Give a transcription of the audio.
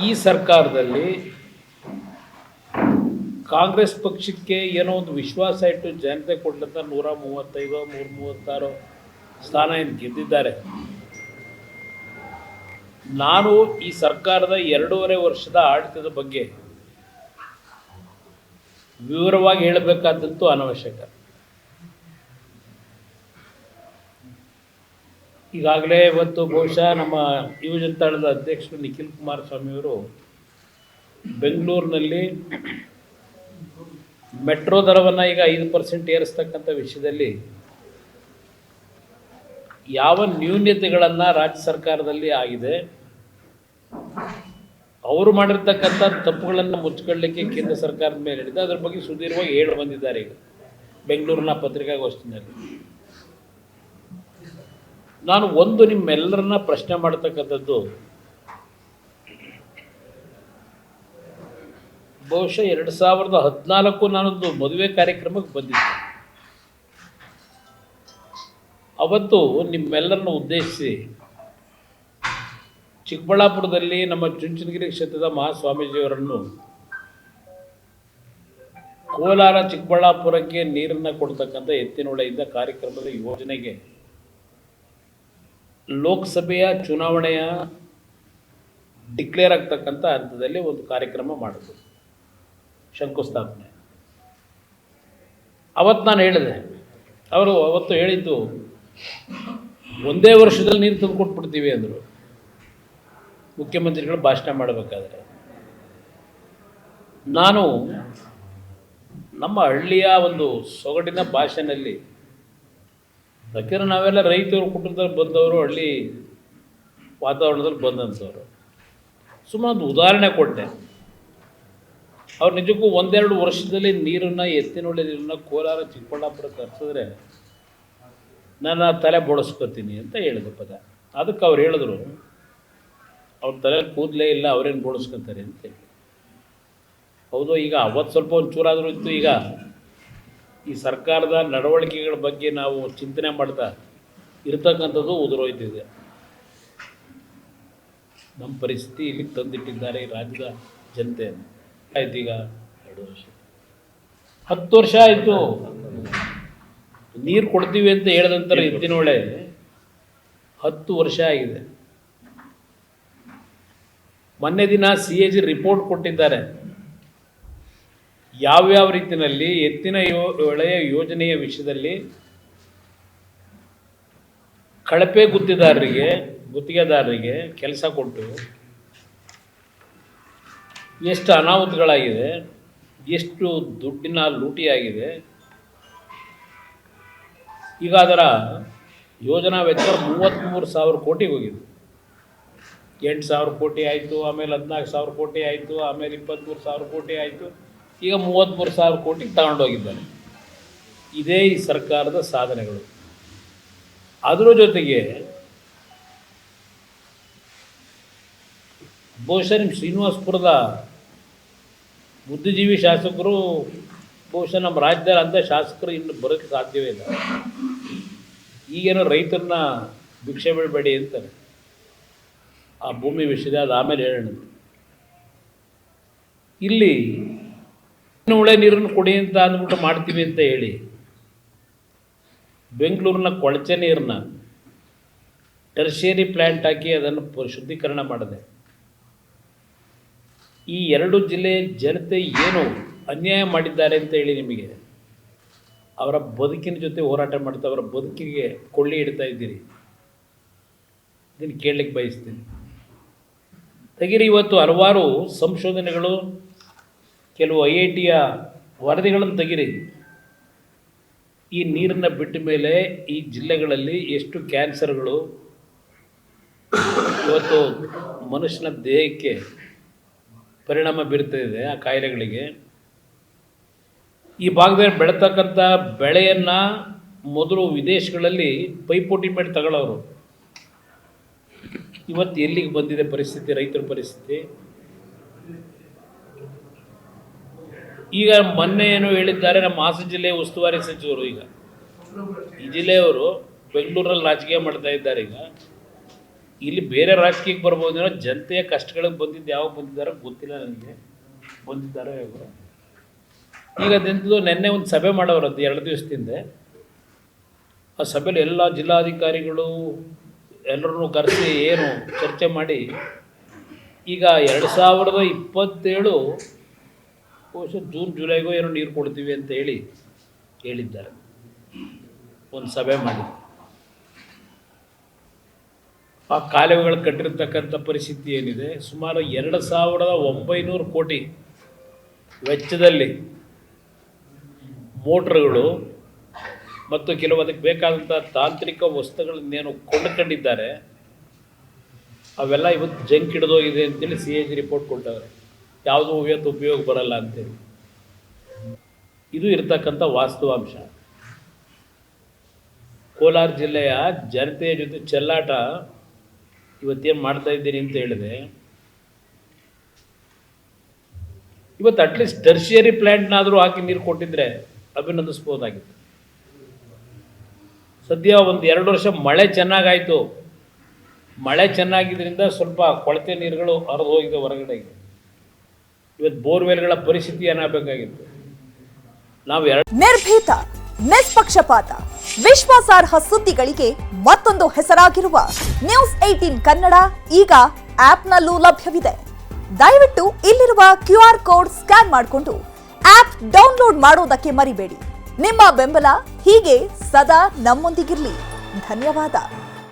ಈ ಸರ್ಕಾರದಲ್ಲಿ ಕಾಂಗ್ರೆಸ್ ಪಕ್ಷಕ್ಕೆ ಏನೋ ಒಂದು ವಿಶ್ವಾಸ ಇಟ್ಟು ಜನತೆ ಕೊಟ್ಟಂತ 135 136 ಸ್ಥಾನ ಏನು ಗೆದ್ದಿದ್ದಾರೆ. ನಾನು ಈ ಸರ್ಕಾರದ 2.5 ವರ್ಷದ ಆಡಳಿತದ ಬಗ್ಗೆ ವಿವರವಾಗಿ ಹೇಳಬೇಕಾದಂತೂ ಅನವಶ್ಯಕ. ಈಗಾಗಲೇ ಇವತ್ತು ಬಹುಶಃ ನಮ್ಮ ಯುವಜನತಾದಳದ ಅಧ್ಯಕ್ಷರು ನಿಖಿಲ್ ಕುಮಾರಸ್ವಾಮಿ ಅವರು ಬೆಂಗಳೂರಿನಲ್ಲಿ ಮೆಟ್ರೋ ದರವನ್ನು ಈಗ 5% ಏರಿಸ್ತಕ್ಕಂಥ ವಿಷಯದಲ್ಲಿ ಯಾವ ನ್ಯೂನ್ಯತೆಗಳನ್ನು ರಾಜ್ಯ ಸರ್ಕಾರದಲ್ಲಿ ಆಗಿದೆ, ಅವರು ಮಾಡಿರ್ತಕ್ಕಂಥ ತಪ್ಪುಗಳನ್ನು ಮುಚ್ಚಿಕೊಳ್ಳಲಿಕ್ಕೆ ಕೇಂದ್ರ ಸರ್ಕಾರದ ಮೇಲೆ ಹಿಡಿದು ಅದ್ರ ಬಗ್ಗೆ ಸುದೀರ್ಘವಾಗಿ ಹೇಳಿ ಬಂದಿದ್ದಾರೆ. ಈಗ ಬೆಂಗಳೂರಿನ ಪತ್ರಿಕಾಗೋಷ್ಠಿನಲ್ಲಿ ನಾನು ನಿಮ್ಮೆಲ್ಲರನ್ನ ಪ್ರಶ್ನೆ ಮಾಡ್ತಕ್ಕಂಥದ್ದು, ಬಹುಶಃ 2014 ನಾನೊಂದು ಮದುವೆ ಕಾರ್ಯಕ್ರಮಕ್ಕೆ ಬಂದಿದ್ದೆ. ಅವತ್ತು ನಿಮ್ಮೆಲ್ಲರನ್ನ ಉದ್ದೇಶಿಸಿ ಚಿಕ್ಕಬಳ್ಳಾಪುರದಲ್ಲಿ ನಮ್ಮ ಚುಂಚನಗಿರಿ ಕ್ಷೇತ್ರದ ಮಹಾಸ್ವಾಮೀಜಿಯವರನ್ನು ಕೋಲಾರ ಚಿಕ್ಕಬಳ್ಳಾಪುರಕ್ಕೆ ನೀರನ್ನು ಕೊಡ್ತಕ್ಕಂಥ ಎತ್ತಿನಹೊಳೆಯಿಂದ ಕಾರ್ಯಕ್ರಮದ ಯೋಜನೆಗೆ ಲೋಕಸಭೆಯ ಚುನಾವಣೆಯ ಡಿಕ್ಲೇರ್ ಆಗ್ತಕ್ಕಂಥ ಹಂತದಲ್ಲಿ ಒಂದು ಕಾರ್ಯಕ್ರಮ ಮಾಡಿದ್ರು, ಶಂಕುಸ್ಥಾಪನೆ. ಅವತ್ತು ನಾನು ಹೇಳಿದೆ, ಅವರು ಅವತ್ತು ಹೇಳಿದ್ದು ಒಂದೇ ವರ್ಷದಲ್ಲಿ ನೀರು ತಂದು ಕೊಟ್ಬಿಡ್ತೀವಿ ಅಂದರು ಮುಖ್ಯಮಂತ್ರಿಗಳು ಭಾಷಣ ಮಾಡಬೇಕಾದ್ರೆ. ನಾನು ನಮ್ಮ ಹಳ್ಳಿಯ ಒಂದು ಸೊಗಡಿನ ಭಾಷೆಯಲ್ಲಿ, ಯಾಕೆಂದರೆ ನಾವೆಲ್ಲ ರೈತರು ಕುಟುಂಬದಲ್ಲಿ ಬಂದವರು, ಹಳ್ಳಿ ವಾತಾವರಣದಲ್ಲಿ ಬಂದಂಥವ್ರು, ಸುಮ್ಮನೆ ಒಂದು ಉದಾಹರಣೆ ಕೊಟ್ಟೆ. ಅವ್ರು ನಿಜಕ್ಕೂ 1-2 ವರ್ಷದಲ್ಲಿ ನೀರನ್ನು ಎತ್ತಿನಹೊಳೆ ನೀರನ್ನು ಕೋಲಾರ ಚಿಕ್ಕಬಳ್ಳಾಪುರಕ್ಕೆ ಹರಿಸಿದ್ರೆ ನಾನು ತಲೆ ಬೋಳಿಸ್ಕೊತೀನಿ ಅಂತ ಹೇಳಿದೆ ಪದ. ಅದಕ್ಕೆ ಅವ್ರು ಹೇಳಿದ್ರು, ಅವ್ರ ತಲೆ ಕೂದಲೇ ಇಲ್ಲ, ಅವ್ರೇನು ಬೋಳಿಸ್ಕೊತಾರೆ ಅಂತ ಹೇಳಿ. ಹೌದು, ಈಗ ಅವತ್ತು ಸ್ವಲ್ಪ ಒಂಚೂರಾದರೂ ಇತ್ತು. ಈಗ ಈ ಸರ್ಕಾರದ ನಡವಳಿಕೆಗಳ ಬಗ್ಗೆ ನಾವು ಚಿಂತನೆ ಮಾಡ್ತಾ ಇರ್ತಕ್ಕಂಥದ್ದು ಉದುರೋಯ್ತಿದೆ. ನಮ್ಮ ಪರಿಸ್ಥಿತಿ ಇಲ್ಲಿಗೆ ತಂದಿಟ್ಟಿದ್ದಾರೆ ಈ ರಾಜ್ಯದ ಜನತೆಯನ್ನು. ಆಯ್ತು, ಈಗ 2 ವರ್ಷ 10 ವರ್ಷ ಆಯಿತು ನೀರು ಕೊಡ್ತೀವಿ ಅಂತ ಹೇಳಿದ ನಂತರ ಎತ್ತಿನಹೊಳೆ 10 ವರ್ಷ ಆಗಿದೆ. ಮೊನ್ನೆ ದಿನ CAG ರಿಪೋರ್ಟ್ ಕೊಟ್ಟಿದ್ದಾರೆ, ಯಾವ್ಯಾವ ರೀತಿಯಲ್ಲಿ ಎತ್ತಿನಹೊಳೆಯ ಯೋಜನೆಯ ವಿಷಯದಲ್ಲಿ ಕಳಪೆ ಗುತ್ತಿಗೆದಾರರಿಗೆ ಕೆಲಸ ಕೊಟ್ಟು ಎಷ್ಟು ಅನಾಹುತಗಳಾಗಿದೆ, ಎಷ್ಟು ದುಡ್ಡಿನ ಲೂಟಿಯಾಗಿದೆ. ಈಗ ಅದರ ಯೋಜನಾ ವೆಚ್ಚ 33,000 ಕೋಟಿಗೆ ಹೋಗಿದೆ. 8,000 ಕೋಟಿ ಆಯಿತು, ಆಮೇಲೆ 14,000 ಕೋಟಿ ಆಯಿತು, ಆಮೇಲೆ 23,000 ಕೋಟಿ ಆಯಿತು, ಈಗ 33,000 ಕೋಟಿಗೆ ತಗೊಂಡೋಗಿದ್ದಾರೆ. ಇದೇ ಈ ಸರ್ಕಾರದ ಸಾಧನೆಗಳು. ಅದರ ಜೊತೆಗೆ ಬಹುಶಃ ನಿಮ್ಮ ಶ್ರೀನಿವಾಸಪುರದ ಬುದ್ಧಿಜೀವಿ ಶಾಸಕರು, ಬಹುಶಃ ನಮ್ಮ ರಾಜ್ಯದಲ್ಲಿ ಅಂಥ ಶಾಸಕರು ಇನ್ನು ಬರೋಕ್ಕೆ ಸಾಧ್ಯವೇ ಇಲ್ಲ. ಈಗೇನೋ ರೈತರನ್ನ ಭಿಕ್ಷೆ ಬಿಡಬೇಡಿ ಅಂತಾರೆ ಆ ಭೂಮಿ ವಿಷಯದ, ಅದು ಆಮೇಲೆ ಹೇಳೋಣ. ಇಲ್ಲಿ ಹೊಳೆ ನೀರನ್ನು ಕೊಡಿ ಅಂತ ಅಂದ್ಬಿಟ್ಟು ಮಾಡ್ತೀವಿ ಅಂತ ಹೇಳಿ ಬೆಂಗಳೂರಿನ ಕೊಳಚೆ ನೀರನ್ನ ಟರ್ಷಿಯರಿ ಪ್ಲ್ಯಾಂಟ್ ಹಾಕಿ ಅದನ್ನು ಶುದ್ಧೀಕರಣ ಮಾಡಿದೆ. ಈ 2 ಜಿಲ್ಲೆ ಜನತೆ ಏನು ಅನ್ಯಾಯ ಮಾಡಿದ್ದಾರೆ ಅಂತ ಹೇಳಿ ನಿಮಗೆ ಅವರ ಬದುಕಿನ ಜೊತೆ ಹೋರಾಟ ಮಾಡ್ತಾ ಅವರ ಬದುಕಿಗೆ ಕೊಳ್ಳಿ ಇಡ್ತಾ ಇದ್ದೀರಿ. ಇದನ್ನು ಕೇಳಲಿಕ್ಕೆ ಬಯಸ್ತೀನಿ. ತೆಗೀರಿ, ಇವತ್ತು ಹಲವಾರು ಸಂಶೋಧನೆಗಳು, ಕೆಲವು IITಯ ವರದಿಗಳನ್ನು ತೆಗೀರಿ. ಈ ನೀರನ್ನು ಬಿಟ್ಟ ಮೇಲೆ ಈ ಜಿಲ್ಲೆಗಳಲ್ಲಿ ಎಷ್ಟು ಕ್ಯಾನ್ಸರ್ಗಳು ಇವತ್ತು ಮನುಷ್ಯನ ದೇಹಕ್ಕೆ ಪರಿಣಾಮ ಬೀರ್ತಾಯಿದೆ, ಆ ಕಾಯಿಲೆಗಳಿಗೆ. ಈ ಭಾಗದಲ್ಲಿ ಬೆಳೀತಕ್ಕಂಥ ಬೆಳೆಯನ್ನು ಮೊದಲು ವಿದೇಶಗಳಲ್ಲಿ ಪೈಪೋಟಿ ಮಾಡಿ ತಗೊಳ್ಳೋರು, ಇವತ್ತು ಎಲ್ಲಿಗೆ ಬಂದಿದೆ ಪರಿಸ್ಥಿತಿ, ರೈತರ ಪರಿಸ್ಥಿತಿ. ಈಗ ಮೊನ್ನೆ ಏನು ಹೇಳಿದ್ದಾರೆ, ನಮ್ಮ ಹಾಸನ ಜಿಲ್ಲೆಯ ಉಸ್ತುವಾರಿ ಸಚಿವರು, ಈಗ ಈ ಜಿಲ್ಲೆಯವರು ಬೆಂಗಳೂರಲ್ಲಿ ರಾಜಕೀಯ ಮಾಡ್ತಾ ಇದ್ದಾರೆ. ಈಗ ಇಲ್ಲಿ ಬೇರೆ ರಾಜಕೀಯಕ್ಕೆ ಬರ್ಬೋದೇನೋ, ಜನತೆಯ ಕಷ್ಟಗಳಿಗೆ ಬಂದಿದ್ದು ಯಾವಾಗ ಬಂದಿದ್ದಾರೋ ಗೊತ್ತಿಲ್ಲ ನನಗೆ, ಬಂದಿದ್ದಾರೋ ಯಾವಾಗ. ಈಗ ಅದೆಂಥದ್ದು ನೆನ್ನೆ ಒಂದು ಸಭೆ ಮಾಡೋರದ್ದು 2 ದಿವಸದಿಂದ. ಆ ಸಭೆಯಲ್ಲಿ ಎಲ್ಲ ಜಿಲ್ಲಾಧಿಕಾರಿಗಳು ಎಲ್ಲರನ್ನೂ ಕರೆಸಿ ಏನು ಚರ್ಚೆ ಮಾಡಿ ಈಗ 2027 ಬಹುಶಃ ಜೂನ್ ಜುಲೈಗೋ ಏನೋ ನೀರು ಕೊಡ್ತೀವಿ ಅಂತ ಹೇಳಿದ್ದಾರೆ. ಒಂದು ಸಭೆ ಮಾಡಿ ಆ ಕಾಲುವೆಗಳು ಕಟ್ಟಿರ್ತಕ್ಕಂಥ ಪರಿಸ್ಥಿತಿ ಏನಿದೆ, ಸುಮಾರು 2900 ಕೋಟಿ ವೆಚ್ಚದಲ್ಲಿ ಮೋಟ್ರ್ಗಳು ಮತ್ತು ಕೆಲವು ಅದಕ್ಕೆ ಬೇಕಾದಂಥ ತಾಂತ್ರಿಕ ವಸ್ತುಗಳನ್ನೇನು ಕೊಂಡುಕೊಂಡಿದ್ದಾರೆ, ಅವೆಲ್ಲ ಇವತ್ತು ಜಂಕ್ ಹಿಡಿದೋಗಿದೆ ಅಂತೇಳಿ CAG ರಿಪೋರ್ಟ್ ಕೊಟ್ಟವ್ರೆ. ಯಾವುದೂ ಇವತ್ತು ಉಪಯೋಗ ಬರಲ್ಲ ಅಂತೇಳಿ. ಇದು ಇರ್ತಕ್ಕಂಥ ವಾಸ್ತವಾಂಶ. ಕೋಲಾರ ಜಿಲ್ಲೆಯ ಜನತೆಯ ಜೊತೆ ಚೆಲ್ಲಾಟ ಇವತ್ತೇನು ಮಾಡ್ತಾ ಇದ್ದೀನಿ ಅಂತ ಹೇಳಿದೆ. ಇವತ್ತು ಅಟ್ಲೀಸ್ಟ್ ಟರ್ಷಿಯರಿ ಪ್ಲ್ಯಾಂಟ್ನಾದರೂ ಹಾಕಿ ನೀರು ಕೊಟ್ಟಿದ್ರೆ ಅಭಿನಂದಿಸ್ಬೋದಾಗಿತ್ತು. ಸದ್ಯ ಒಂದು 2 ವರ್ಷ ಮಳೆ ಚೆನ್ನಾಗಾಯಿತು. ಮಳೆ ಚೆನ್ನಾಗಿದ್ದರಿಂದ ಸ್ವಲ್ಪ ಕೊಳತೆ ನೀರುಗಳು ಹರಿದು ಹೋಗಿದೆ ಹೊರಗಡೆ. ಇವತ್ತು ಬೋರ್ವೆಲ್ಗಳ ಪರಿಸ್ಥಿತಿ ಏನಾಗಬೇಕಾಗಿತ್ತು. ನಾವು ನಿರ್ಭೀತ, ನಿಷ್ಪಕ್ಷಪಾತ, ವಿಶ್ವಾಸಾರ್ಹ ಸುದ್ದಿಗಳಿಗೆ ಮತ್ತೊಂದು ಹೆಸರಾಗಿರುವ ನ್ಯೂಸ್ 18 ಕನ್ನಡ ಈಗ ಆಪ್ನಲ್ಲೂ ಲಭ್ಯವಿದೆ. ದಯವಿಟ್ಟು ಇಲ್ಲಿರುವ QR ಕೋಡ್ ಸ್ಕ್ಯಾನ್ ಮಾಡಿಕೊಂಡು ಆಪ್ ಡೌನ್ಲೋಡ್ ಮಾಡೋದಕ್ಕೆ ಮರಿಬೇಡಿ. ನಿಮ್ಮ ಬೆಂಬಲ ಹೀಗೆ ಸದಾ ನಮ್ಮೊಂದಿಗಿರಲಿ. ಧನ್ಯವಾದ.